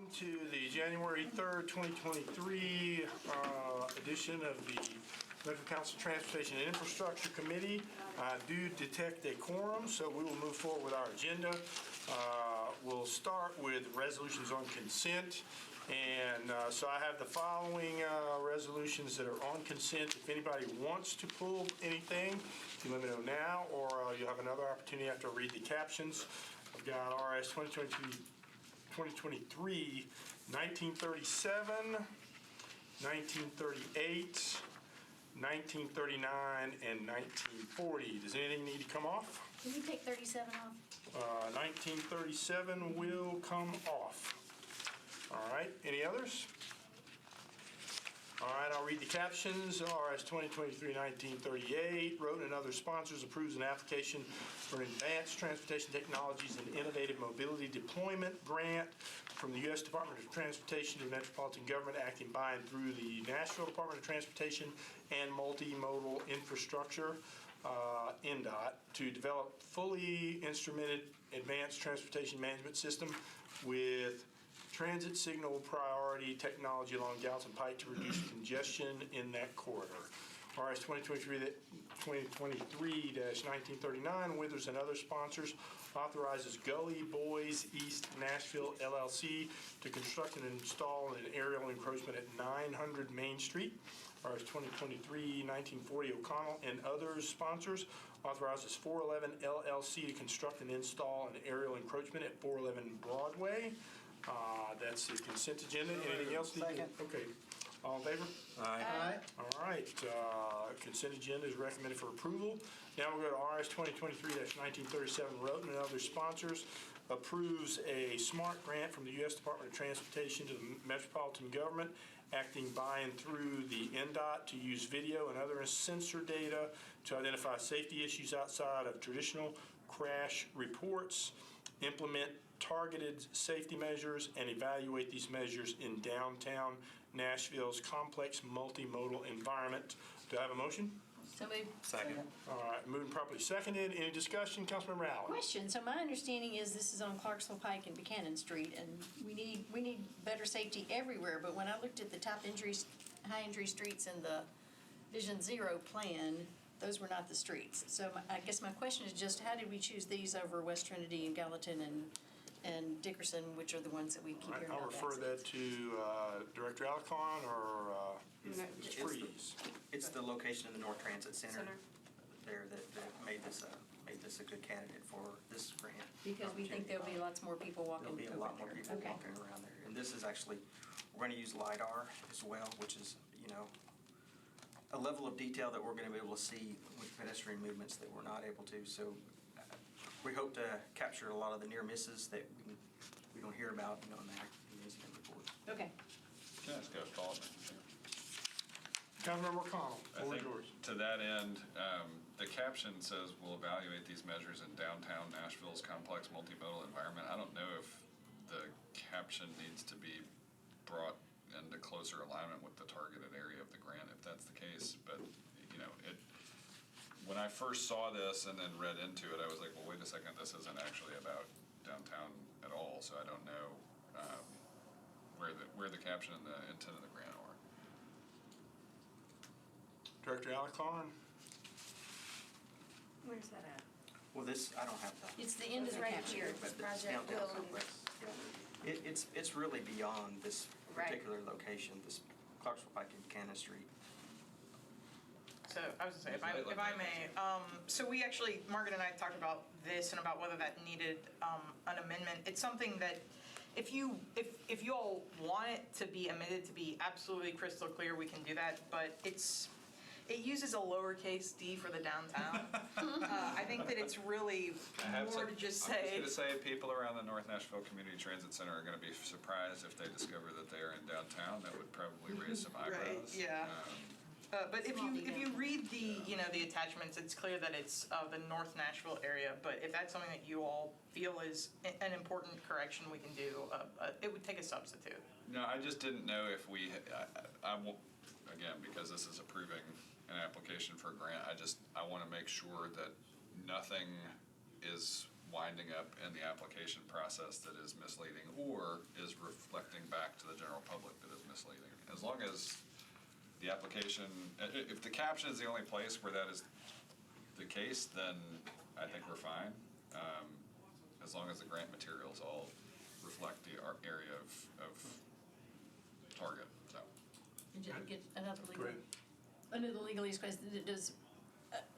Welcome to the January 3rd, 2023 edition of the Metro Council Transportation and Infrastructure Committee. I do detect a quorum, so we will move forward with our agenda. We'll start with resolutions on consent. And so I have the following resolutions that are on consent. If anybody wants to pull anything, you let me know now, or you'll have another opportunity after I read the captions. I've got RS 2023, 1937, 1938, 1939, and 1940. Does anything need to come off? Can you take 37 off? 1937 will come off. All right, any others? All right, I'll read the captions. RS 2023-1938, Road and other sponsors approves an application for an Advanced Transportation Technologies and Innovative Mobility Deployment Grant from the U.S. Department of Transportation to the Metropolitan Government, acting by and through the Nashville Department of Transportation and Multimodal Infrastructure, NDOT, to develop fully instrumented advanced transportation management system with transit signal priority technology along Gallatin Pike to reduce congestion in that corridor. RS 2023-1939, Withers and other sponsors, authorizes Gully Boys East Nashville LLC to construct and install an aerial encroachment at 900 Main Street. RS 2023-1940, O'Connell and others sponsors, authorizes 411 LLC to construct and install an aerial encroachment at 411 Broadway. That's the consent agenda. Anything else? Second. Okay. All in favor? Aye. All right. Consent agenda is recommended for approval. Now we'll go to RS 2023-1937, Road and other sponsors, approves a SMART grant from the U.S. Department of Transportation to the Metropolitan Government, acting by and through the NDOT to use video and other sensor data to identify safety issues outside of traditional crash reports, implement targeted safety measures, and evaluate these measures in downtown Nashville's complex multimodal environment. Do I have a motion? So moved. Second. All right, moving properly seconded. Any discussion? Councilmember Allen. Question. So my understanding is this is on Clarksville Pike and Buchanan Street, and we need better safety everywhere. But when I looked at the top high injury streets in the Vision Zero plan, those were not the streets. So I guess my question is just, how did we choose these over West Trinity and Gallatin and Dickerson, which are the ones that we keep hearing about? I'll refer that to Director Alcon or It's Freeze. It's the location in the North Transit Center there that made this a good candidate for this grant. Because we think there'll be lots more people walking over there. There'll be a lot more people walking around there. And this is actually, we're going to use LiDAR as well, which is, a level of detail that we're going to be able to see with pedestrian movements that we're not able to. So we hope to capture a lot of the near misses that we don't hear about, in the incident reports. Okay. Can I ask a follow-up? Councilmember O'Connell, I floor is yours. think to that end, the caption says we'll evaluate these measures in downtown Nashville's complex multimodal environment. I don't know if the caption needs to be brought into closer alignment with the targeted area of the grant, if that's the case. But when I first saw this and then read into it, I was like, well, wait a second, this isn't actually about downtown at all. So I don't know where the caption and the intent of the grant are. Director Alcon. Where's that at? Well, this, I don't have that. It's the end of the Right caption. here. But Project downtown building. complex, it's really beyond this particular location, this Clarksville Pike and Buchanan Street. So I was gonna say, if I may, so we actually, Margaret and I talked about this and about whether that needed an amendment. It's something that if you all want it to be amended to be absolutely crystal clear, we can do that. But it uses a lowercase d for the downtown. I think that it's really more to just say. I'm just going to say people around the North Nashville Community Transit Center are going to be surprised if they discover that they are in downtown. That would probably raise some eyebrows. Right, yeah. But if you read the attachments, it's clear that it's the North Nashville area. But if that's something that you all feel is an important correction we can do, it would take a substitute. No, I just didn't know if I won't, again, because this is approving an application for a grant, I want to make sure that nothing is winding up in the application process that is misleading or is reflecting back to the general public that is misleading. As long as the application, if the caption is the only place where that is the case, then I think we're fine. As long as the grant materials all reflect the area of target, so. And just get another legal, Great. another legalese question, does,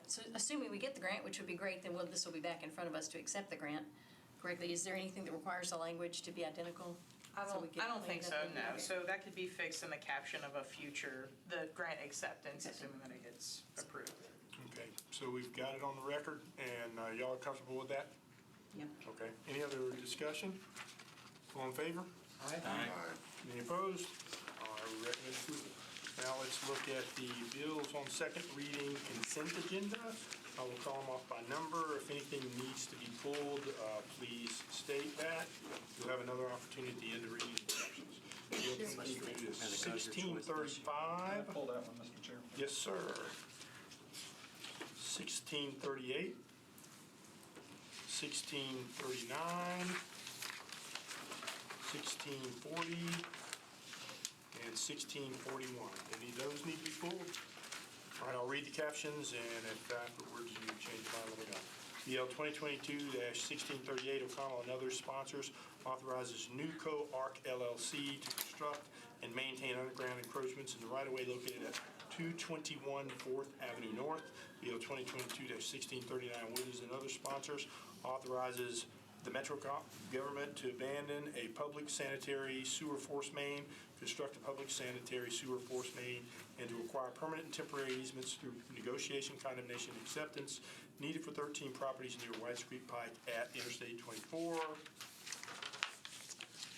so assuming we get the grant, which would be great, then this will be back in front of us to accept the grant correctly. Is there anything that requires the language to be identical? I So we don't, get I don't think cleaned so, up and- no. okay. So that could be fixed in the caption of a future, the grant acceptance, assuming that it gets approved. Okay, so we've got it on the record, and y'all are comfortable with that? Yep. Okay, any other discussion? All in favor? Aye. Any opposed? All right, we recommend approval. Now let's look at the bills on second reading consent agenda. I will call them off by number. If anything needs to be pulled, please state that. You'll have another opportunity at the end of reading instructions. Bill 1635. Pull that one, Mr. Chair. Yes, sir. 1638. 1639. 1640. And 1641. Any of those need to be pulled? All right, I'll read the captions, and if afterwards you change your mind, let me know. BL 2022-1638, O'Connell and other sponsors authorizes Newco Arc LLC to construct and maintain underground encroachments in the right-of-way located at 221 4th Avenue North. BL 2022-1639, Withers and other sponsors authorizes the Metro government to abandon a public sanitary sewer force main, construct a public sanitary sewer force main, and to acquire permanent and temporary easements through negotiation, condemnation, and acceptance needed for 13 properties near White Street Pike at Interstate 24.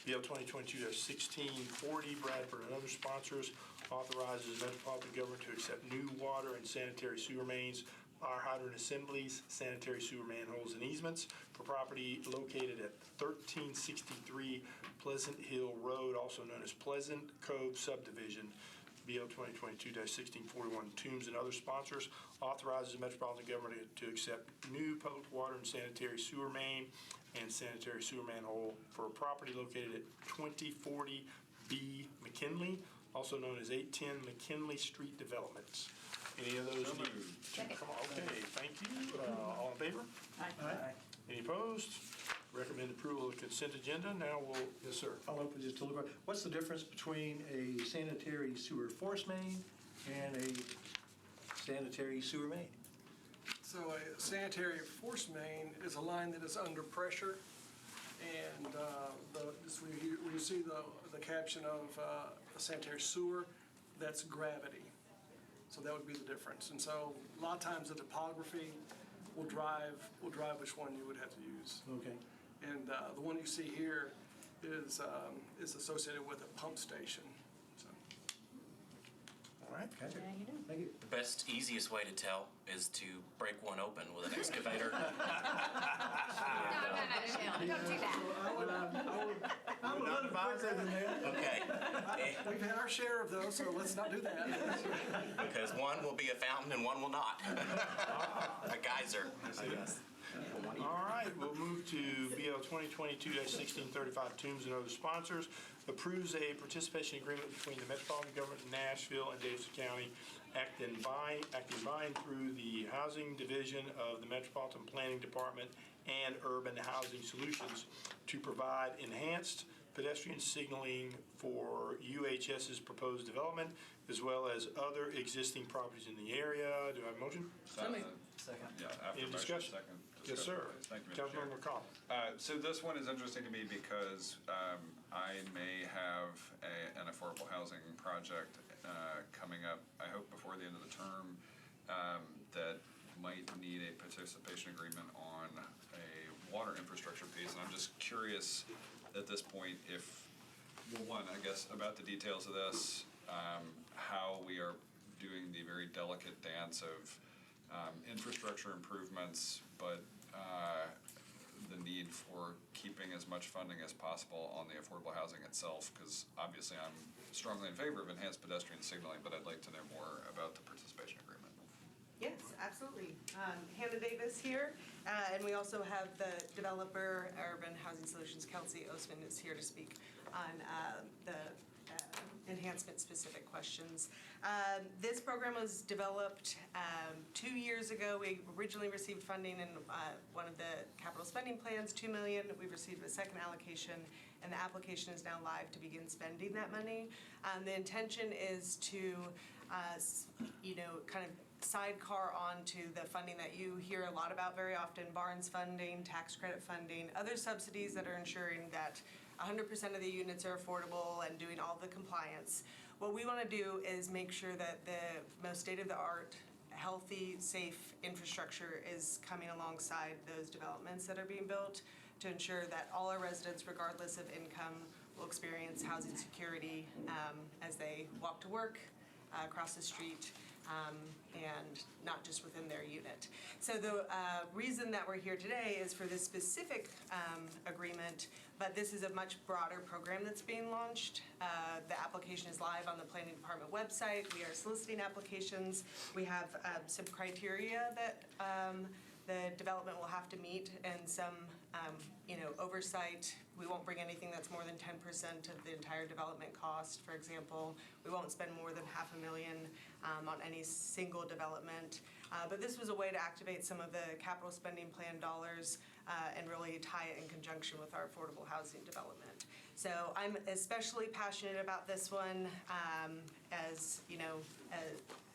BL 2022-1640, Bradford and other sponsors authorizes the Metropolitan government to accept new water and sanitary sewer mains, fire hydrant assemblies, sanitary sewer manholes, and easements for property located at 1363 Pleasant Hill Road, also known as Pleasant Cove Subdivision. BL 2022-1641, Toombs and other sponsors authorizes the Metropolitan government to accept new public water and sanitary sewer main and sanitary sewer manhole for a property located at 2040 B McKinley, also known as 810 McKinley Street Developments. Any of those? So moved. Second. Come on, okay, thank you. All in favor? Aye. Any opposed? Recommend approval of the consent agenda. Now we'll, yes, sir. I'll open this to look. What's the difference between a sanitary sewer force main and a sanitary sewer main? So a sanitary force main is a line that is under pressure, and when you see the caption of a sanitary sewer, that's gravity. So that would be the difference. And so a lot of times the topography will drive which one you would have to use. Okay. And the one you see here is associated with a pump station. So. All right. Okay. Yeah, you do. Thank you. The best, easiest way to tell is to break one open with an excavator. No, don't do that. I would advise that. Okay. We've had our share of those, so let's not do that. Because one will be a fountain and one will not. A geyser. All right, we'll move to BL 2022-1635, Toombs and other sponsors. Approves a participation agreement between the Metropolitan Government of Nashville and Davidson County, acting bind through the Housing Division of the Metropolitan Planning Department and Urban Housing Solutions to provide enhanced pedestrian signaling for UHS's proposed development, as well as other existing properties in the area. Do I have a motion? Second. Yeah, after Any motion, discussion? second. Yes, sir. Thank you, Mr. Chair. Councilmember McCall. So this one is interesting to me because I may have an affordable housing project coming up, I hope before the end of the term, that might need a participation agreement on a water infrastructure piece. And I'm just curious at this point if, well, one, I guess, about the details of this, how we are doing the very delicate dance of infrastructure improvements, but the need for keeping as much funding as possible on the affordable housing itself, because obviously I'm strongly in favor of enhanced pedestrian signaling, but I'd like to know more about the participation agreement. Yes, absolutely. Hannah Davis here, And we also have the developer, Urban Housing Solutions, Kelsey Osman, is here to speak on the enhancement-specific questions. This program was developed 2 years ago. We originally received funding in one of the capital spending plans, $2 million. We've received a second allocation, and the application is now live to begin spending that money. The intention is to, kind of sidecar onto the funding that you hear a lot about very often, Barnes funding, tax credit funding, other subsidies that are ensuring that 100% of the units are affordable and doing all the compliance. What we want to do is make sure that the most state-of-the-art, healthy, safe infrastructure is coming alongside those developments that are being built to ensure that all our residents, regardless of income, will experience housing security as they walk to work, across the street, and not just within their unit. So the reason that we're here today is for this specific agreement, but this is a much broader program that's being launched. The application is live on the Planning Department website. We are soliciting applications. We have some criteria that the development will have to meet and some oversight. We won't bring anything that's more than 10% of the entire development cost, for example. We won't spend more than $500,000 on any single development. But this was a way to activate some of the capital spending plan dollars and really tie it in conjunction with our affordable housing development. So I'm especially passionate about this one as,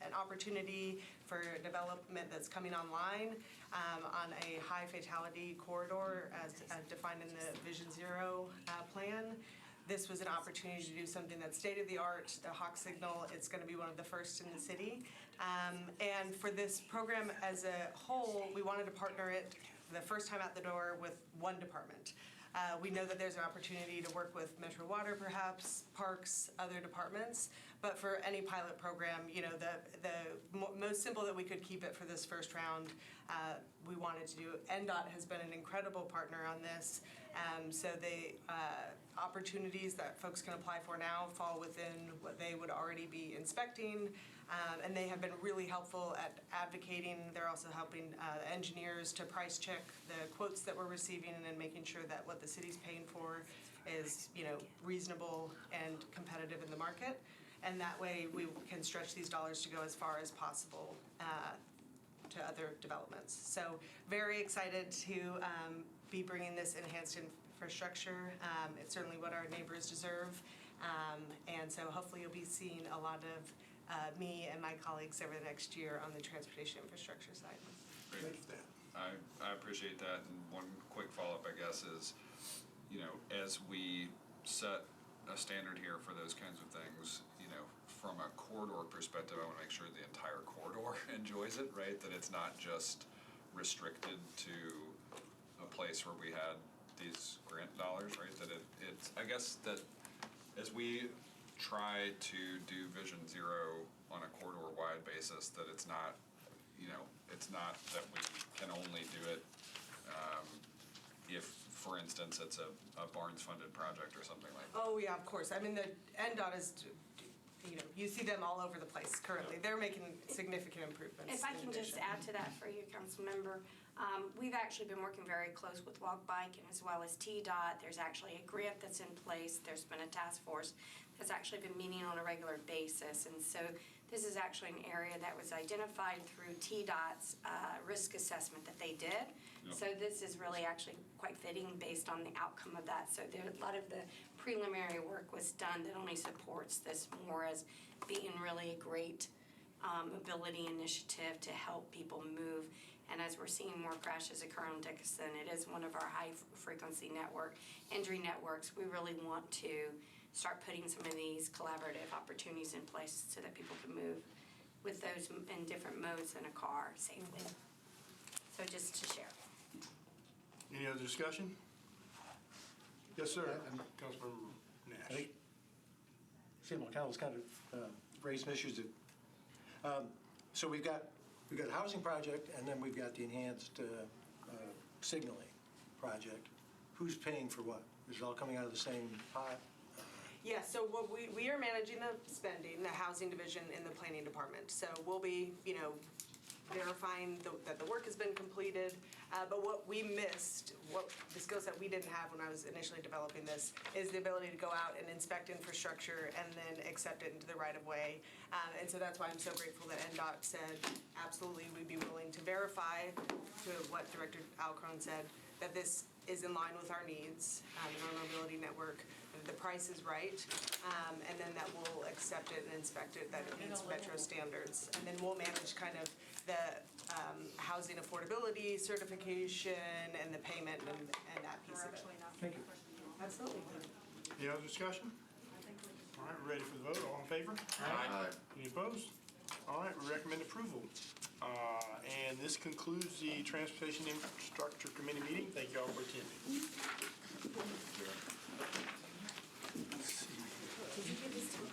an opportunity for development that's coming online on a high fatality corridor as defined in the Vision Zero plan. This was an opportunity to do something that's state-of-the-art, the Hawk Signal. It's going to be one of the first in the city. And for this program as a whole, we wanted to partner it the first time out the door with one department. We know that there's an opportunity to work with Metro Water, perhaps, parks, other departments. But for any pilot program, the most simple that we could keep it for this first round, we wanted to do. NDOT has been an incredible partner on this. So the opportunities that folks can apply for now fall within what they would already be inspecting. And they have been really helpful at advocating. They're also helping engineers to price check the quotes that we're receiving and then making sure that what the city's paying for is, reasonable and competitive in the market. And that way we can stretch these dollars to go as far as possible to other developments. So very excited to be bringing this enhanced infrastructure. It's certainly what our neighbors deserve. And so hopefully you'll be seeing a lot of me and my colleagues over the next year on the transportation infrastructure side. Great. I appreciate that. And one quick follow-up, I guess, is, as we set a standard here for those kinds of things, from a corridor perspective, I want to make sure the entire corridor enjoys it, right? That it's not just restricted to a place where we had these grant dollars, right? That it's, I guess that as we try to do Vision Zero on a corridor-wide basis, that it's not, it's not that we can only do it if, for instance, it's a Barnes-funded project or something like that. Oh, yeah, of course. I mean, the NDOT is, you see them all over the place currently. They're making significant improvements. If I can just add to that for you, Council Member, we've actually been working very close with Walk Bike and as well as TDOT. There's actually a grant that's in place. There's been a task force that's actually been meeting on a regular basis. And so this is actually an area that was identified through TDOT's risk assessment that they did. Yep. So this is really actually quite fitting based on the outcome of that. So there, a lot of the preliminary work was done that only supports this more as being really a great mobility initiative to help people move. And as we're seeing more crashes occur on Davidson, it is one of our high frequency injury networks. We really want to start putting some of these collaborative opportunities in place so that people can move with those in different modes in a car safely. So just to share. Any other discussion? Yes, sir. Councilmember I Nash. think City Council's kind of raised some issues that, so we've got a housing project and then we've got the enhanced signaling project. Who's paying for what? Is it all coming out of the same pot? Yeah, so what we are managing the spending, the housing division in the planning department. So we'll be, verifying that the work has been completed. But what we missed, what the skill set we didn't have when I was initially developing this, is the ability to go out and inspect infrastructure and then accept it into the right-of-way. And so that's why I'm so grateful that NDOT said, absolutely, we'd be willing to verify, to what Director Alcrone said, that this is in line with our needs in our mobility network, that the price is right, and then that we'll accept it and inspect it, that it meets Metro standards. And then we'll manage kind of the housing affordability certification and the payment and that piece of it. Thank you. Absolutely. Any other discussion? All right, we're ready for the vote. All in favor? Aye. Any opposed? All right, we recommend approval. And this concludes the Transportation Infrastructure Committee meeting. Thank you all for attending. Did you give this to me?